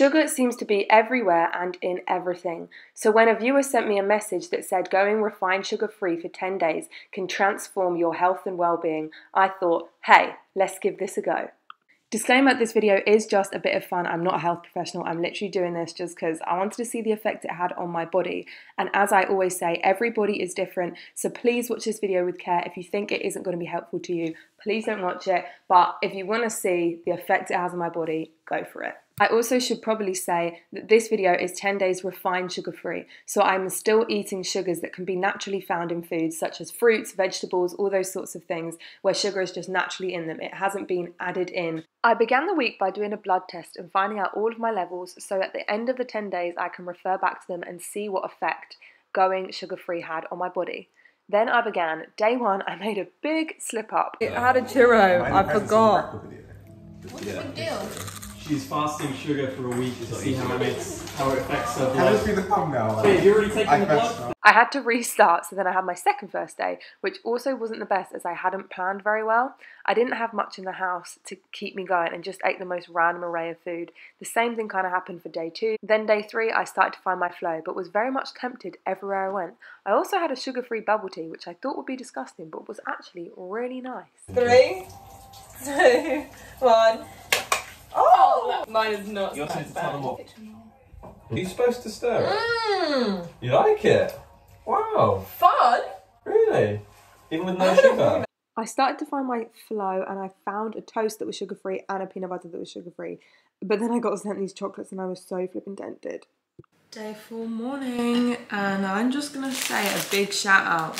Sugar seems to be everywhere and in everything. So when a viewer sent me a message that said going refined sugar-free for 10 days can transform your health and well-being, I thought, hey, let's give this a go. Disclaimer, this video is just a bit of fun. I'm not a health professional. I'm literally doing this just because I wanted to see the effect it had on my body. And as I always say, every body is different. So please watch this video with care. If you think it isn't going to be helpful to you, please don't watch it. But if you want to see the effect it has on my body, go for it. I also should probably say that this video is 10 days refined sugar-free, so I'm still eating sugars that can be naturally found in foods such as fruits, vegetables, all those sorts of things where sugar is just naturally in them. It hasn't been added in. I began the week by doing a blood test and finding out all of my levels, so at the end of the 10 days I can refer back to them and see what effect going sugar-free had on my body. Then I began. Day one, I made a big slip up. It had a churro, I forgot. What's the big deal? She's fasting sugar for a week to see how it affects her blood. Can this be the thumbnail? Wait, have you already taken the blood? I had to restart, so then I had my second first day, which also wasn't the best as I hadn't planned very well. I didn't have much in the house to keep me going and just ate the most random array of food. The same thing kind of happened for day 2. Then day 3, I started to find my flow, but was very much tempted everywhere I went. I also had a sugar-free bubble tea, which I thought would be disgusting, but was actually really nice. 3, 2, 1. Oh! Mine is not You're supposed to tell them what. Are you supposed to stir it? You like it? Wow. Fun? Really? Even with no sugar? I started to find my flow and I found a toast that was sugar-free and a peanut butter that was sugar-free. But then I got sent these chocolates and I was so flippin' tempted. Day 4 morning, and I'm just gonna say a big shout out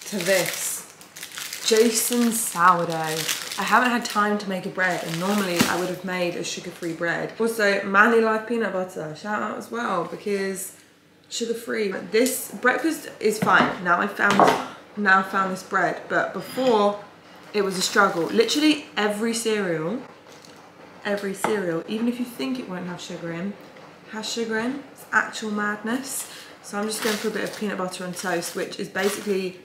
to this. Jason's sourdough. I haven't had time to make a bread, and normally I would have made a sugar-free bread. Also, Manly Life peanut butter, shout out as well, because sugar-free. This breakfast is fine. Now I found this bread, but before it was a struggle. Literally every cereal, even if you think it won't have sugar in, has sugar in. It's actual madness. So I'm just going for a bit of peanut butter on toast, which is basically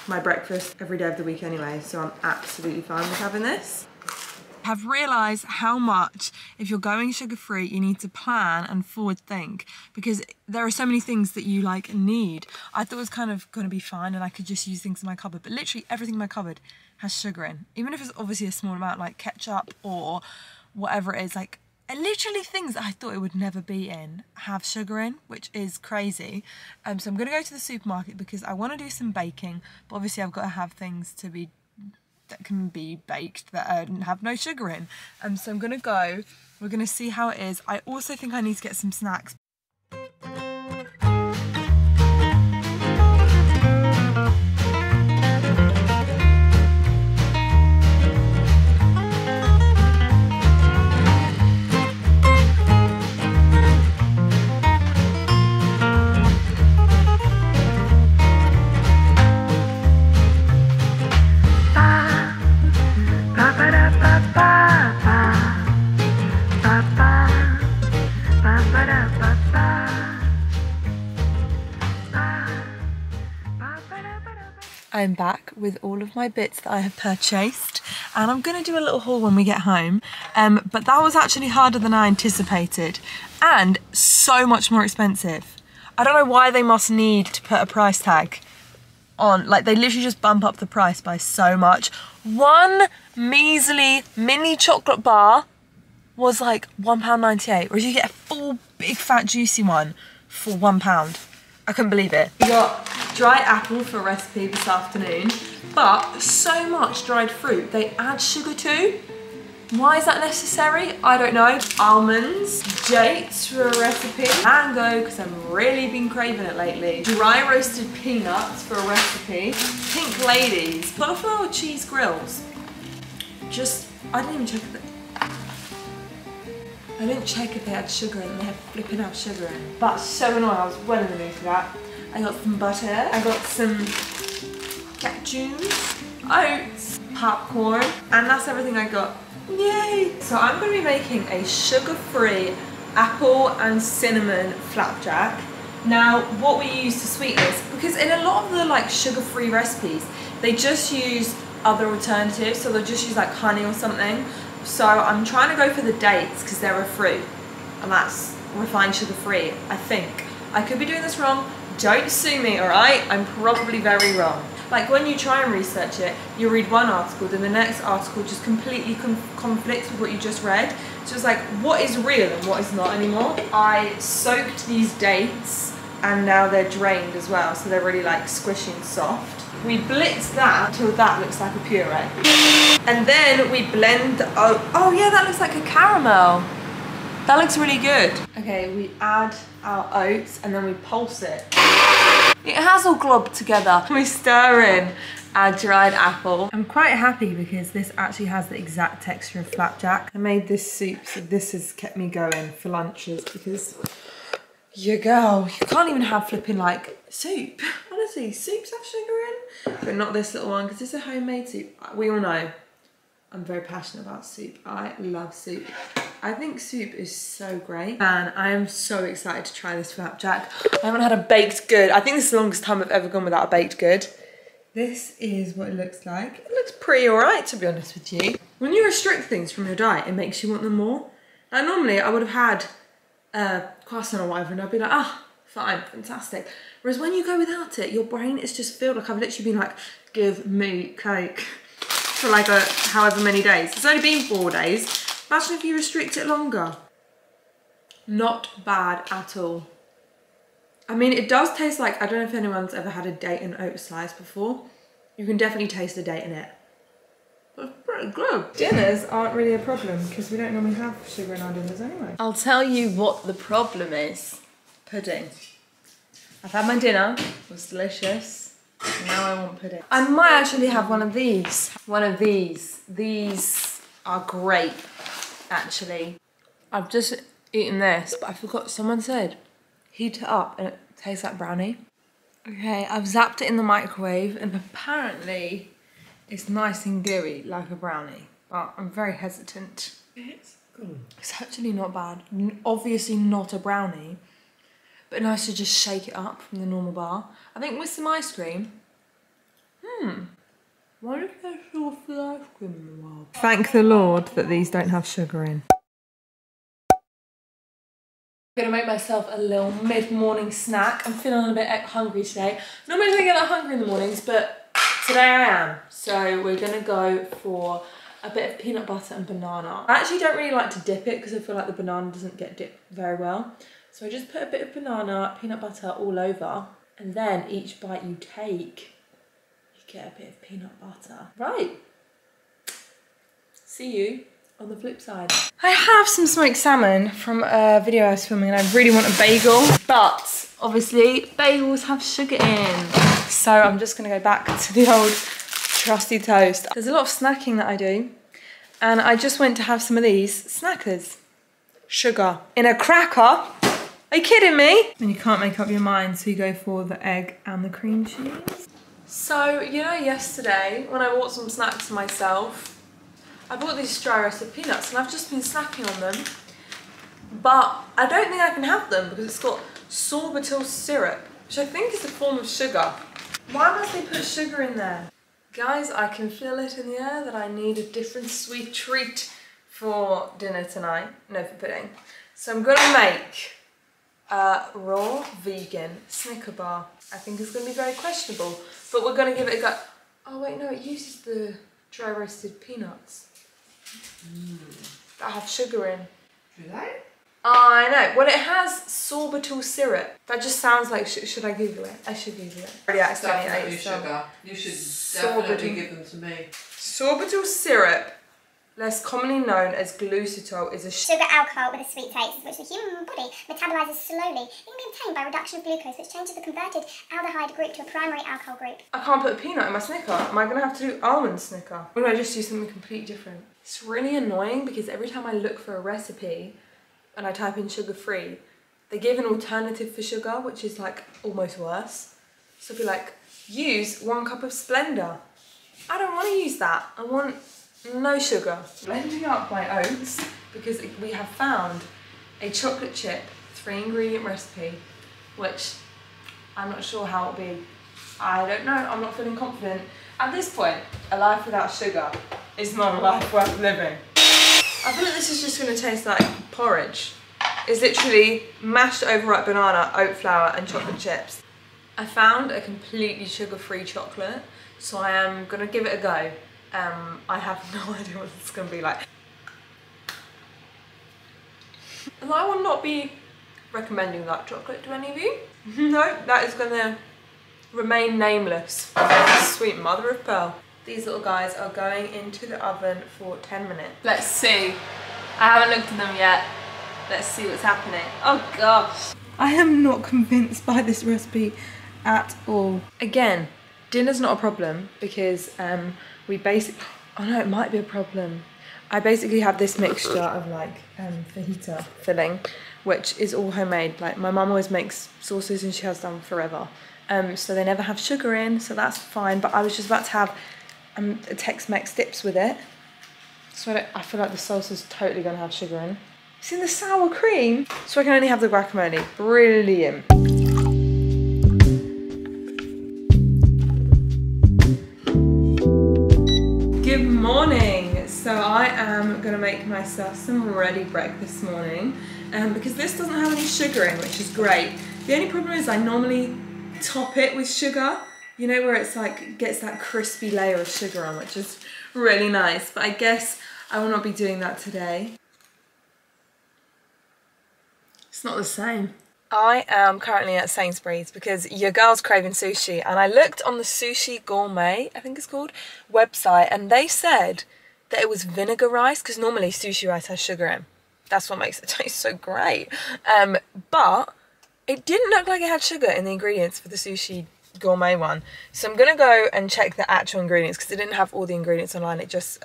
my breakfast every day of the week anyway, so I'm absolutely fine with having this. Have realised how much, if you're going sugar-free, you need to plan and forward think, because there are so many things that you like need. I thought it was kind of going to be fine and I could just use things in my cupboard, but literally everything in my cupboard has sugar in, even if it's obviously a small amount, like ketchup or whatever it is. Like, and literally things that I thought it would never be in have sugar in, which is crazy. So I'm going to go to the supermarket because I want to do some baking, but obviously I've got to have things that can be baked that have no sugar in. So I'm going to go, we're going to see how it is. I also think I need to get some snacks. I'm back with all of my bits that I have purchased, and I'm going to do a little haul when we get home, but that was actually harder than I anticipated and so much more expensive. I don't know why they must need to put a price tag on, like they literally just bump up the price by so much. One measly mini chocolate bar was like £1.98, whereas you get a full big fat juicy one for £1. I couldn't believe it. We got dried apple for a recipe this afternoon, but so much dried fruit. They add sugar to. Why is that necessary? I don't know. Almonds, dates for a recipe. Mango, because I've really been craving it lately. Dry roasted peanuts for a recipe. Pink ladies. Cauliflower cheese grills. I didn't even check if they had sugar in. They had flipping out sugar in. That's so annoying. I was well in the mood for that. I got some butter. I got some cat juice, oats, popcorn, and that's everything I got. Yay! So I'm going to be making a sugar-free apple and cinnamon flapjack. Now, what we use to sweeten this, because in a lot of the like sugar-free recipes, they just use other alternatives, so they'll just use like honey or something. So I'm trying to go for the dates because they're a fruit. and that's refined sugar-free, I think. I could be doing this wrong. Don't sue me, alright? I'm probably very wrong. Like when you try and research it, you read one article, then the next article just completely conflicts with what you just read. So it's like, what is real and what is not anymore? I soaked these dates and now they're drained as well, so they're really like squishy and soft. We blitz that until that looks like a puree. And then we blend, oh yeah, that looks like a caramel. That looks really good. Okay, we add our oats and then we pulse it. It has all globbed together. We stir in our dried apple. I'm quite happy because this actually has the exact texture of flapjack. I made this soup, so this has kept me going for lunches because your girl, you can't even have flipping like soup. Honestly, soups have sugar in, but not this little one because it's a homemade soup. We all know I'm very passionate about soup. I love soup. I think soup is so great and I am so excited to try this flapjack. I haven't had a baked good. I think this is the longest time I've ever gone without a baked good. This is what it looks like. It looks pretty alright, to be honest with you. When you restrict things from your diet, it makes you want them more. Now normally I would have had croissant or whatever and I'd be like, ah, fine, fantastic. Whereas when you go without it, your brain is just filled. Like I've literally been like, give me cake for like however many days. It's only been 4 days. Imagine if you restrict it longer. Not bad at all. I mean, it does taste like, I don't know if anyone's ever had a date and oat slice before. You can definitely taste the date in it. But it's pretty good. Dinners aren't really a problem because we don't normally have sugar in our dinners anyway. I'll tell you what the problem is. Pudding. I've had my dinner, it was delicious. Now I want pudding. I might actually have one of these. One of these. These are great, actually. I've just eaten this, but I forgot, someone said, heat it up and it tastes like brownie. Okay, I've zapped it in the microwave and apparently it's nice and gooey like a brownie, but I'm very hesitant. It's good. It's actually not bad. Obviously not a brownie, but nice to just shake it up from the normal bar. I think with some ice cream, why did they show off the ice cream in the world? Thank the Lord that these don't have sugar in. I'm gonna make myself a little mid-morning snack. I'm feeling a bit hungry today. Normally I don't get that hungry in the mornings, but today I am. So we're gonna go for a bit of peanut butter and banana. I actually don't really like to dip it because I feel like the banana doesn't get dipped very well. So I just put a bit of banana, peanut butter all over, and then each bite you take, you get a bit of peanut butter. Right. See you on the flip side. I have some smoked salmon from a video I was filming and I really want a bagel, but obviously bagels have sugar in. So I'm just gonna go back to the old trusty toast. There's a lot of snacking that I do and I just went to have some of these snackers. Sugar in a cracker. Are you kidding me? And you can't make up your mind, so you go for the egg and the cream cheese. So, you know, yesterday when I bought some snacks for myself, I bought these dry roasted peanuts and I've just been snacking on them, but I don't think I can have them because it's got sorbitol syrup, which I think is a form of sugar. Why must they put sugar in there? Guys, I can feel it in the air that I need a different sweet treat for dinner tonight. No, for pudding. So I'm gonna make a raw vegan Snicker bar. I think it's gonna be very questionable, but we're gonna give it a go. Oh wait, no, it uses the dry roasted peanuts that have sugar in. Do they? I know. Well, it has sorbitol syrup. That just sounds like, should I Google it? I should Google it. Already accidentally Definitely ate some. sugar. You should definitely give them to me. Sorbitol syrup, less commonly known as glutathione, is a sugar alcohol with a sweet taste, which the human body metabolizes slowly. It can be obtained by reduction of glucose, which changes the converted aldehyde group to a primary alcohol group. I can't put a peanut in my Snicker. Am I going to have to do almond Snicker? Or do I just do something completely different? It's really annoying because every time I look for a recipe and I type in sugar-free, they give an alternative for sugar, which is like almost worse. So it'll be like, use 1 cup of Splenda. I don't want to use that. I want no sugar. Blending up my oats because we have found a chocolate chip 3-ingredient recipe, which I'm not sure how it'll be. I don't know, I'm not feeling confident. At this point, a life without sugar is not a life worth living. I feel like this is just gonna taste like porridge. is literally mashed overripe banana, oat flour and chocolate chips. I found a completely sugar-free chocolate, so I am gonna give it a go. I have no idea what it's gonna be like. And I will not be recommending that chocolate to any of you. No, that is gonna remain nameless. Sweet mother of pearl. These little guys are going into the oven for 10 minutes. Let's see. I haven't looked at them yet. Let's see what's happening. Oh gosh. I am not convinced by this recipe at all. Again, dinner's not a problem because we basically, oh no, it might be a problem. I basically have this mixture of like fajita filling, which is all homemade. Like my mum always makes sauces and she has done forever. So they never have sugar in, so that's fine. But I was just about to have a Tex-Mex dips with it. So I feel like the salsa is totally gonna have sugar in. It's in the sour cream, so I can only have the guacamole. Brilliant. Good morning. So I am gonna make myself some ready break this morning, because this doesn't have any sugar in, which is great. The only problem is I normally top it with sugar, you know, where it's like gets that crispy layer of sugar on, which is really nice, but I guess I will not be doing that today. It's not the same. I am currently at Sainsbury's because your girl's craving sushi, and I looked on the Sushi Gourmet, I think it's called, website, and they said that it was vinegar rice, because normally sushi rice has sugar in. That's what makes it taste so great. But it didn't look like it had sugar in the ingredients for the Sushi Gourmet one. So I'm gonna go and check the actual ingredients, because it didn't have all the ingredients online. It just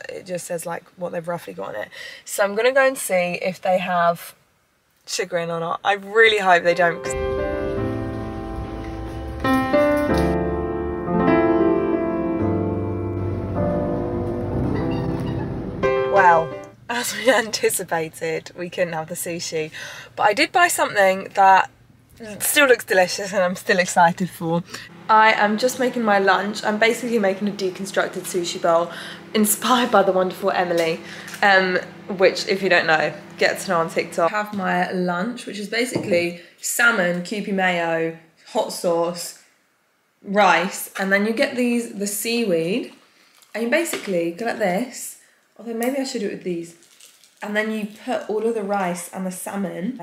says like what they've roughly got in it. So I'm gonna go and see if they have sugar in or not. I really hope they don't. Well, as we anticipated, we couldn't have the sushi, but I did buy something that still looks delicious and I'm still excited for. I am just making my lunch. I'm basically making a deconstructed sushi bowl inspired by the wonderful Emily, which, if you don't know, get to know on TikTok. I have my lunch, which is basically salmon, Kewpie mayo, hot sauce, rice, and then you get the seaweed, and you basically go like this, although maybe I should do it with these, and then you put all of the rice and the salmon.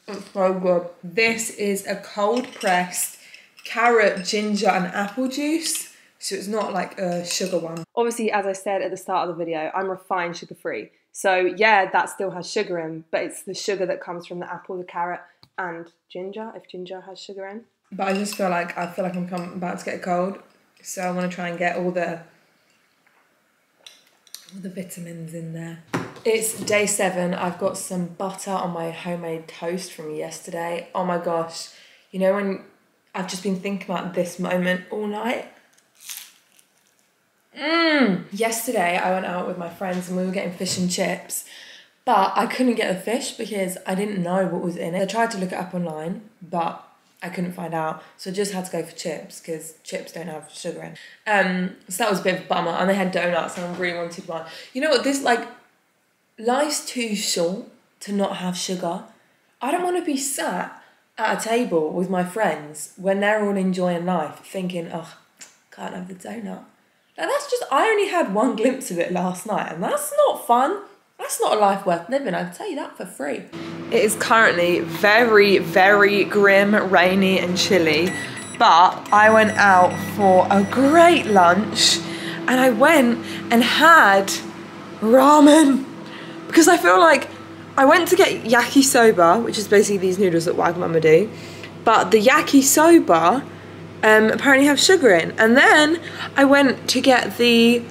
It's so good. This is a cold pressed carrot, ginger and apple juice, so it's not like a sugar one. Obviously, as I said at the start of the video, I'm refined sugar free. So yeah, that still has sugar in, but it's the sugar that comes from the apple, the carrot and ginger, if ginger has sugar in. But I just feel like I'm about to get a cold, so I want to try and get all the vitamins in there. It's day 7. I've got some butter on my homemade toast from yesterday. Oh my gosh. You know when I've just been thinking about this moment all night? Yesterday I went out with my friends and we were getting fish and chips, but I couldn't get the fish because I didn't know what was in it. I tried to look it up online, but I couldn't find out, so I just had to go for chips because chips don't have sugar in. So that was a bit of a bummer, and they had donuts and I really wanted one. You know what, this life's too short to not have sugar. I don't want to be sat at a table with my friends when they're all enjoying life thinking, oh, can't have the donut. Now that's just, I only had one glimpse of it last night, and that's not fun. That's not a life worth living, I'll tell you that for free. It is currently very, very grim, rainy and chilly, but I went out for a great lunch and I went and had ramen, because I feel like I went to get yakisoba, which is basically these noodles that Wagamama do, but the yakisoba apparently have sugar in. And then I went to get the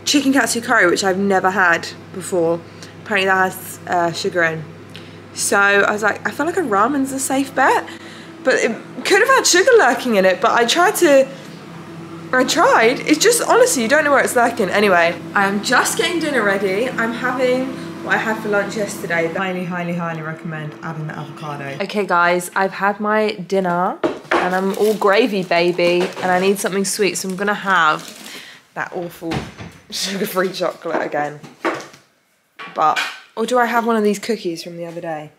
chicken katsu curry, which I've never had before. Apparently that has sugar in. So I was like, I feel like a ramen's a safe bet, but it could have had sugar lurking in it. But I tried. It's just, honestly, you don't know where it's lurking. Anyway, I'm just getting dinner ready. I'm having what I had for lunch yesterday. Highly, highly, highly recommend adding the avocado. Okay guys, I've had my dinner and I'm all gravy baby, and I need something sweet, so I'm gonna have that awful sugar-free chocolate again. But Or do I have one of these cookies from the other day?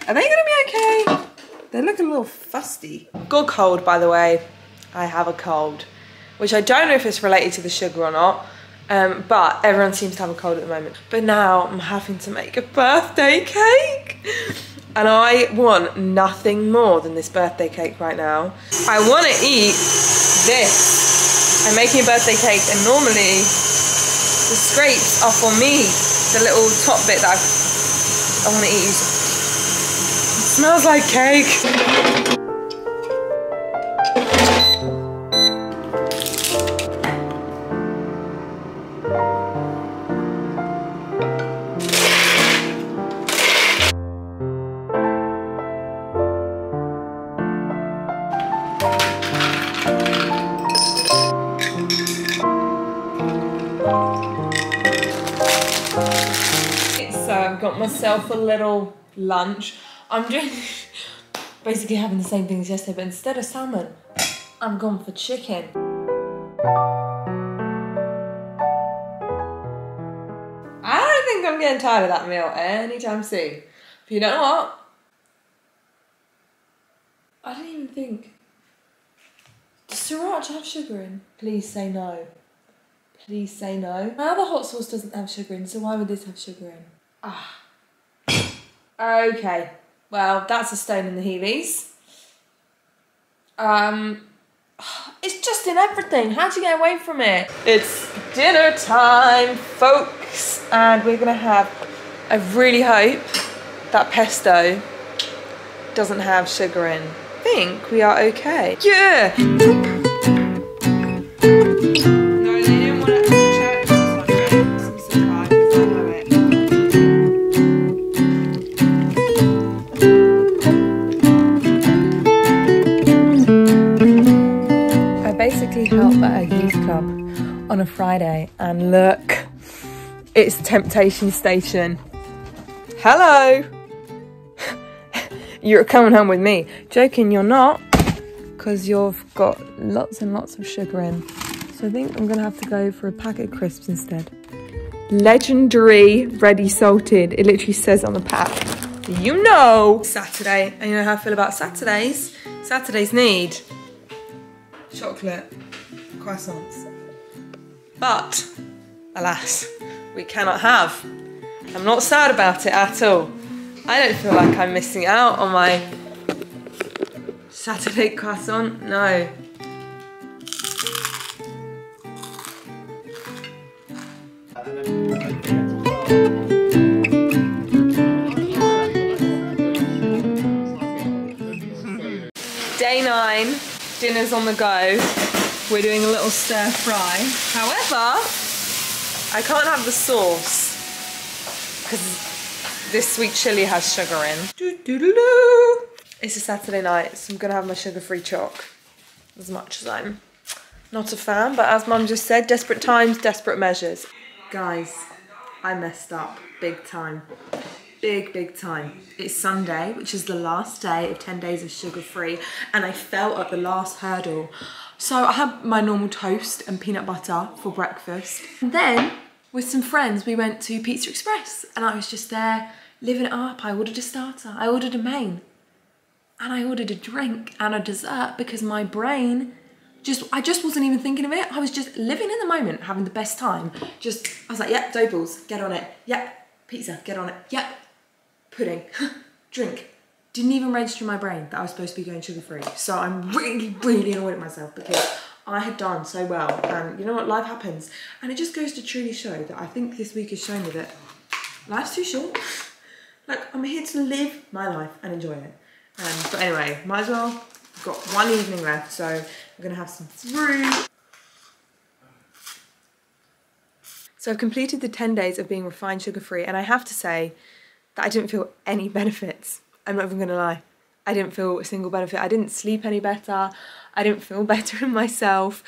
Are they gonna be okay? They look a little fusty. Got a cold, by the way. I have a cold, which I don't know if it's related to the sugar or not, but everyone seems to have a cold at the moment. But now I'm having to make a birthday cake. And I want nothing more than this birthday cake right now. I want to eat this. I'm making a birthday cake, and normally the scrapes are for me. The little top bit that I want to eat. It smells like cake. So I've got myself a little lunch. I'm doing basically having the same thing as yesterday, but instead of salmon, I'm going for chicken. I don't think I'm getting tired of that meal anytime soon. But you know what? I don't even think. Does sriracha have sugar in? Please say no. Please say no. My other hot sauce doesn't have sugar in, so why would this have sugar in? Ah. Okay. Well, that's a stone in the Heelys. It's just in everything. How do you get away from it? It's dinner time, folks. And we're gonna have, I really hope that pesto doesn't have sugar in. I think we are okay. Yeah! Help at a youth club on a Friday, and look, it's Temptation Station. Hello. You're coming home with me. Joking, you're not, because you've got lots and lots of sugar in. So I think I'm gonna have to go for a packet of crisps instead. Legendary ready salted. It literally says on the pack. You know, Saturday, and you know how I feel about Saturdays. Saturdays need chocolate croissants. But, alas, we cannot have. I'm not sad about it at all. I don't feel like I'm missing out on my Saturday croissant, no. Day 9, dinner's on the go. We're doing a little stir fry. However, I can't have the sauce because this sweet chili has sugar in. It's a Saturday night, so I'm gonna have my sugar-free choc. As much as I'm not a fan, but as Mum just said, desperate times, desperate measures. Guys, I messed up big time. Big time. It's Sunday, which is the last day of 10 days of sugar-free, and I fell at the last hurdle. So I had my normal toast and peanut butter for breakfast. And then, with some friends, we went to Pizza Express, and I was just there, living it up. I ordered a starter, I ordered a main, and I ordered a drink and a dessert because my brain I just wasn't even thinking of it. I was just living in the moment, having the best time. I was like, yep, dough balls, get on it. Yep, pizza, get on it. Yep, pudding, drink. Didn't even register in my brain that I was supposed to be going sugar-free. So I'm really annoyed at myself because I had done so well. And you know what, life happens. And it just goes to truly show that I think this week has shown me that life's too short. Like, I'm here to live my life and enjoy it. But anyway, might as well. I've got one evening left, so I'm gonna have some fruit. So I've completed the 10 days of being refined sugar-free, and I have to say that I didn't feel any benefits. I'm not even gonna lie. I didn't feel a single benefit. I didn't sleep any better. I didn't feel better in myself.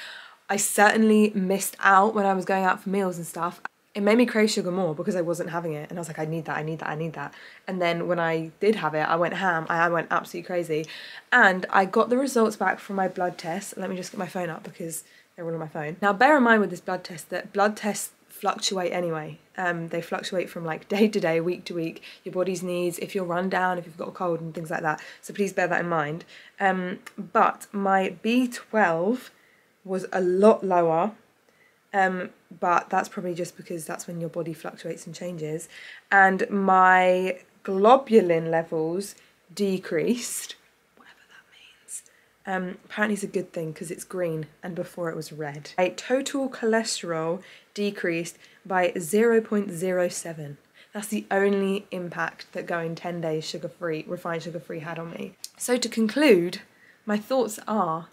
I certainly missed out when I was going out for meals and stuff. It made me crave sugar more because I wasn't having it. And I was like, I need that, I need that, I need that. And then when I did have it, I went ham. I went absolutely crazy. And I got the results back from my blood test. Let me just get my phone up because they're all on my phone. Now, bear in mind with this blood test that blood tests fluctuate anyway. They fluctuate from like day to day, week to week, your body's needs, if you're run down, if you've got a cold and things like that. So please bear that in mind. But my B12 was a lot lower, but that's probably just because that's when your body fluctuates and changes. And my globulin levels decreased, whatever that means. Apparently it's a good thing because it's green and before it was red. A total cholesterol decreased by 0.07. That's the only impact that going 10 days sugar-free, refined sugar-free had on me. So to conclude, my thoughts are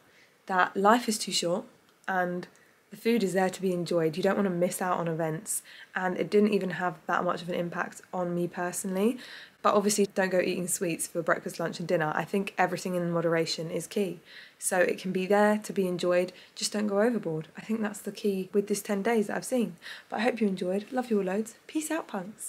that life is too short and the food is there to be enjoyed. You don't want to miss out on events, and it didn't even have that much of an impact on me personally. But obviously don't go eating sweets for breakfast, lunch and dinner. I think everything in moderation is key. So it can be there to be enjoyed, just don't go overboard. I think that's the key with this 10 days that I've seen. But I hope you enjoyed. Love you all loads. Peace out, punks.